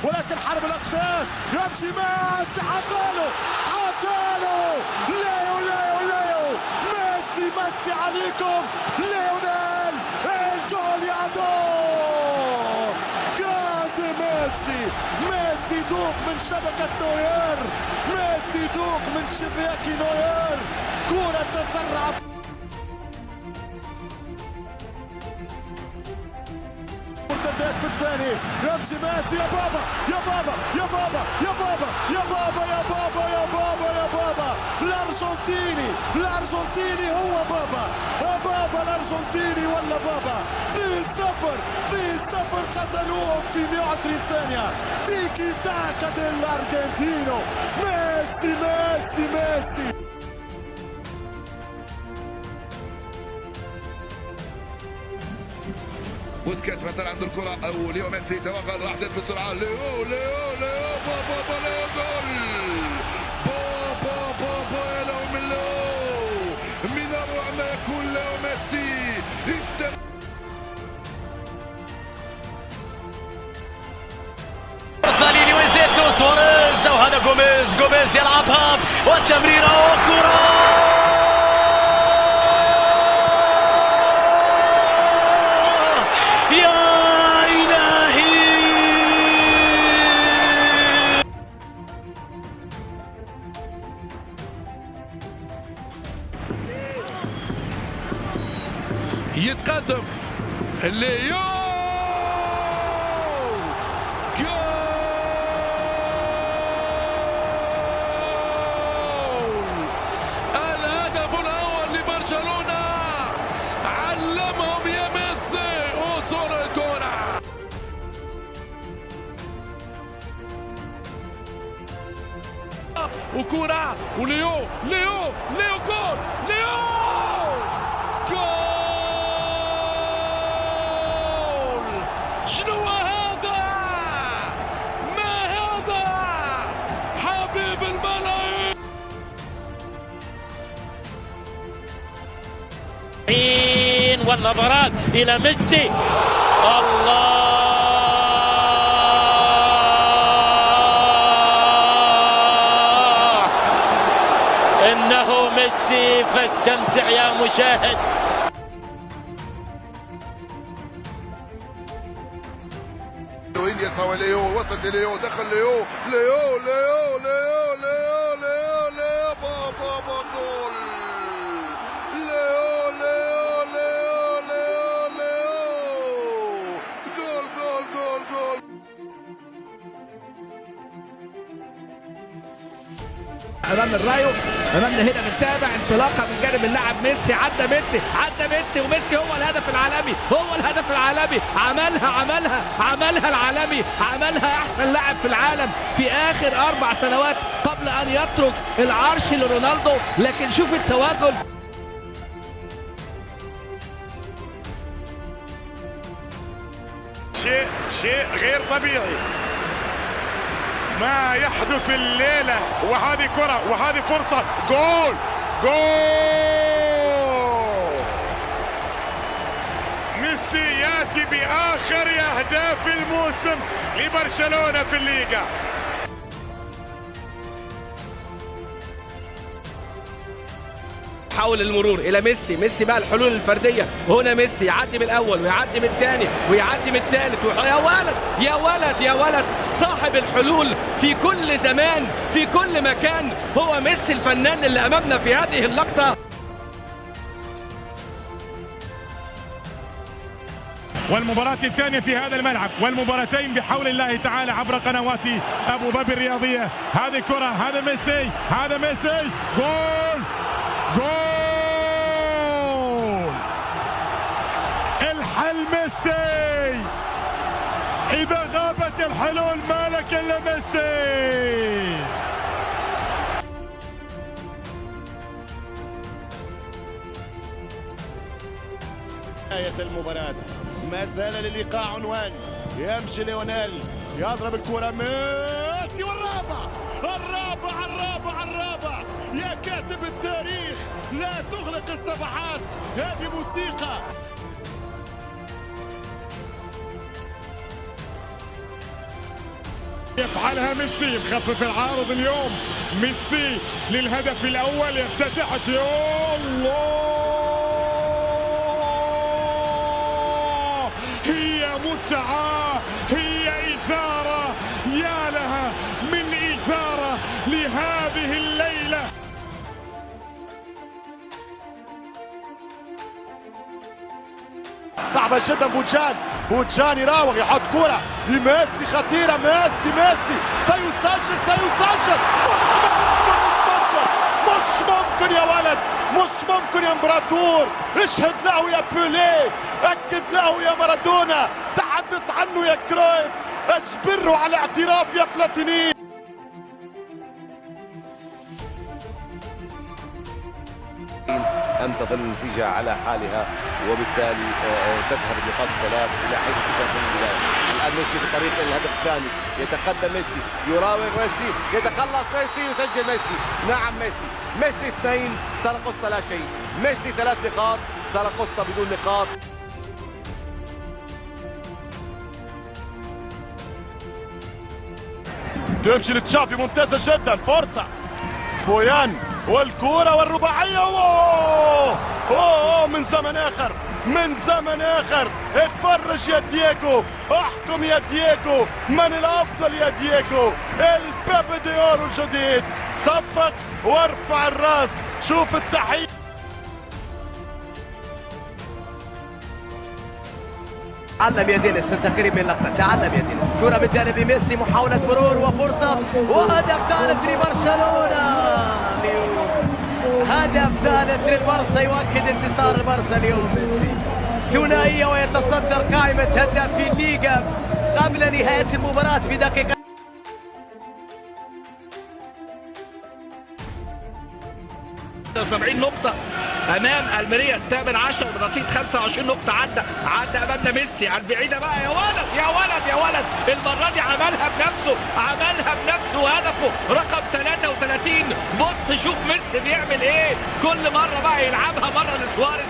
ولكن حرب الاقدام يمشي ميسي حطاله ليو ميسي عليكم ليونيل الجول يا دور جراندي ميسي ذوق من شبكة نوير ميسي ذوق من شباك نوير كرة تسرع مرتدات في الثاني يمشي ميسي يا بابا الارجنتيني هو بابا الارجنتيني ولا بابا 2-0 قتلوهم في 120 ثانية تيكي تاكا ديلارجنتينو ميسي بوسكيتس مثلا عنده الكرة او ليو ميسي توغل راح تلف بسرعة ليو بابا ليو جول بابا لو من الروع ما يكون ليو ميسي صاليني ويزيتو سواريز وهذا جوميز يلعبها وتمريرة وكرة يتقدم ليو جول الهدف الاول لبرشلونة علمهم يا ميسي وصول الكرة وكرة وليو جول شنو هذا؟ ما هذا؟ حبيب الملايين والنظرات إلى ميسي الله إنه ميسي فاستمتع يا مشاهد. يستوى ليو وصلت ليو دخل ليو بابا جول جول امامنا الرايو، امامنا هنا بنتابع انطلاقه من جانب اللاعب ميسي، عدى ميسي وميسي هو الهدف العالمي عملها العالمي، عملها احسن لاعب في العالم في اخر 4 سنوات قبل ان يترك العرش لرونالدو. لكن شوف التواجد، شيء غير طبيعي ما يحدث الليلة، وهذه كرة وهذه فرصة جول ميسي ياتي بآخر أهداف الموسم لبرشلونة في الليغا. حول المرور الى ميسي بقى الحلول الفرديه، وهنا ميسي يعدي من الاول ويعدي من الثاني ويعدي من الثالث، يا ولد صاحب الحلول في كل زمان في كل مكان هو ميسي الفنان اللي امامنا في هذه اللقطه. والمباراة الثانية في هذا الملعب، والمباراتين بحول الله تعالى عبر قنوات أبو ظبي الرياضية. هذه كرة، هذا ميسي جول الحل ميسي، إذا غابت الحلول مالك إلا ميسي. نهاية المباراة ما زال للقاء عنوان، يمشي ليونيل يضرب الكرة ميسي والرابع فارق الصفحات. هذه موسيقى. يفعلها ميسي، مخفف العارض اليوم ميسي للهدف الأول، يفتتح. يا الله، هي متعة، هي إثارة، يا لها من إثارة لهذه الليلة. صعبة جدا. بوجان يراوغ، يحط كرة لميسي خطيرة. ميسي سيسجل. مش ممكن يا ولد، مش ممكن يا امبراطور. اشهد له يا بيليه، اكد له يا مارادونا، تحدث عنه يا كرويف، اجبره على اعتراف يا بلاتيني. أن تظل النتيجة على حالها، وبالتالي تذهب النقاط الثلاث إلى حيث كانت البداية. الآن ميسي في طريق الهدف الثاني، يتقدم ميسي، يراوغ ميسي، يتخلص ميسي، يسجل ميسي. نعم ميسي 2، ساراغوستا لا شيء. ميسي 3 نقاط، ساراغوستا بدون نقاط. تمشي لتشافي، ممتازة جدا. فرصة بويان والكرة والرباعية. أوه من زمن آخر. اتفرج يا دييغو، احكم يا دييغو، من الأفضل يا دييغو؟ الباب ديورو الجديد. صفق وارفع الراس، شوف التحية. تعلم يا دينيس، انت قريب من اللقطة. تعلم يا دينيس، كرة من جانب ميسي، محاولة مرور وفرصة، وهدف ثالث لبرشلونة. هدف ثالث للبارسا يؤكد انتصار البارسا اليوم. ميسي ثنائية ويتصدر قائمة هدافي الليغا قبل نهاية المباراة بدقيقة. نقطة أمام الميريا الثامن عشر برصيد 25 نقطة. عدى أمامنا ميسي على البعيدة بقى. يا ولد المرة دي عملها بنفسه، هدفه رقم 33. بص شوف ميسي بيعمل إيه، كل مرة بقى يلعبها مرة لسواريز.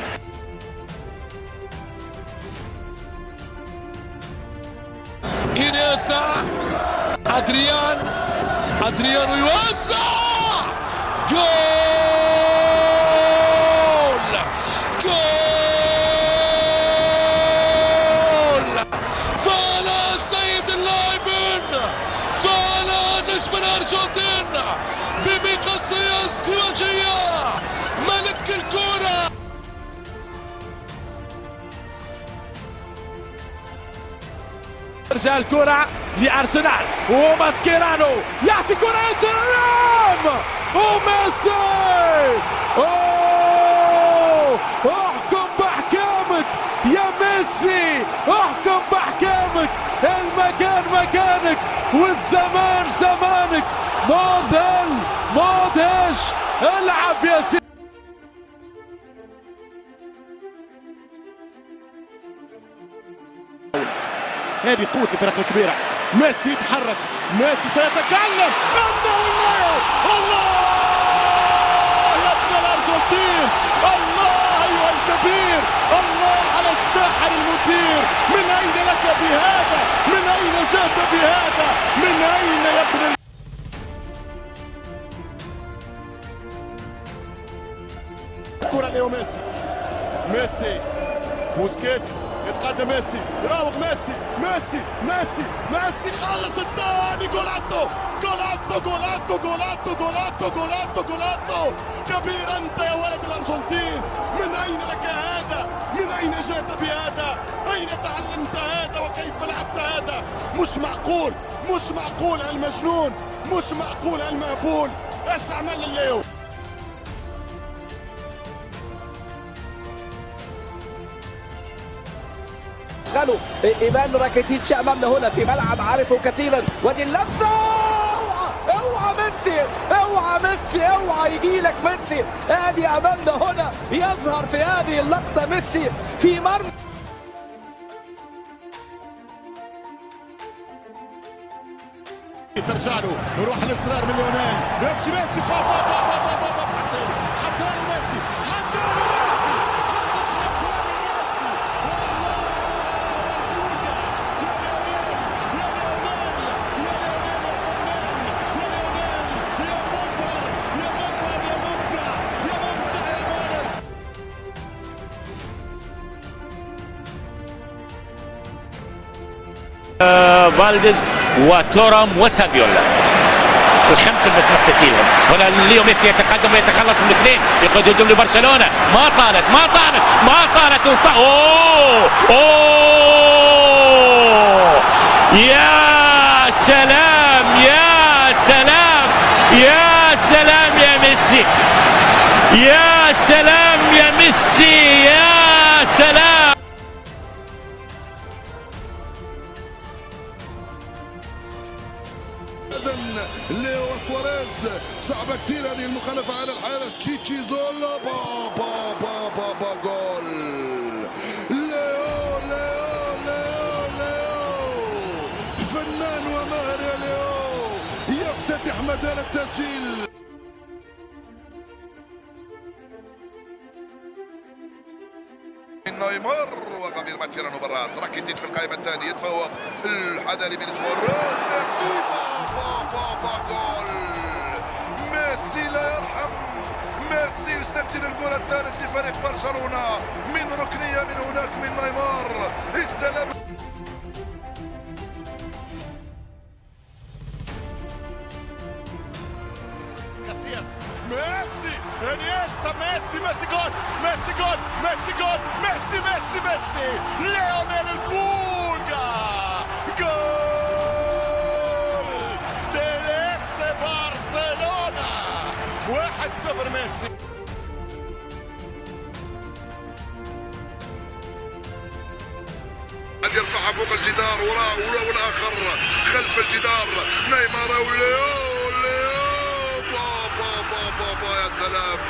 إنيستا، أدريان ويوسع. جول. فانا سيد اللاعبين، فانا نجم الأرجنتين بمقصية ازدواجية، ملك الكرة. ترجع الكرة لأرسنال، وماسكيرانو يعطي كرة ياسر، وميسي. احكم بأحكامك يا ميسي، احكم بأحكامك. المكان مكانك والزمان زمانك. موديش العب يا سيدي. هذه قوة الفرق الكبيرة. ميسي يتحرك، ميسي سيتكلم. الله يا ابن الأرجنتين، الله أيها الكبير، الله على الساحر المثير. من أين لك بهذا؟ من أين جئت بهذا؟ من أين يا ابن الكرة ليو ميسي بوسكيتس، يتقدم ميسي، يراوغ ميسي خلص الثاني. جولاتو كبير أنت يا ولد الأرجنتين. من أين لك هذا؟ من أين جئت بهذا؟ أين تعلمت هذا وكيف لعبت هذا؟ مش معقول المجنون، مش معقول المهبول. ايش عمل الليو؟ إيمان راكيتيتش أمامنا هنا في ملعب عارفه كثيرا. ودي اللمسة، اوعى ميسي يجيلك ميسي. ادي امامنا هنا يظهر في هذه اللقطة ميسي في مرمى. ترجع له، يروح الاصرار من ليونيل، يمشي ميسي، حتى له ميسي، فالديز وتورام وسافيولا، الخمسه المسموح تسجيلهم. هنا ليو ميسي يتقدم ويتخلص من الاثنين، يقود هجوم لبرشلونه، ما طالت اوه يا سلام يا سلام يا سلام يا ميسي، يا سلام يا ميسي، يا سلام. ليو سواريز صعبة كثير هذه المخالفة على الحارس تشيتشي زولا. بابا بابا بابا جول ليو ليو ليو ليو فنان وماهر يا ليو يفتتح مجال التسجيل. نيمار وغامير ماتشيرانو بالراس، راكيتيتش في القائمة الثانية يتفوق الحذري من سواريز. ميسي بابا بابا جول ميسي لا يرحم. ميسي يسجل الجول الثالث لفريق برشلونة من ركنية من هناك من نيمار، استلم كاسياس، ميسي، انيستا، ميسي، ميسي جول، ميسي جول، ميسي جول، ميسي ميسي ميسي، ليونيل البولجا، جول del FC برشلونة، 1-0 ميسي. يرفعها فوق الجدار والاخر خلف الجدار. نيمار وليو بابا بابا بابا يا سلام.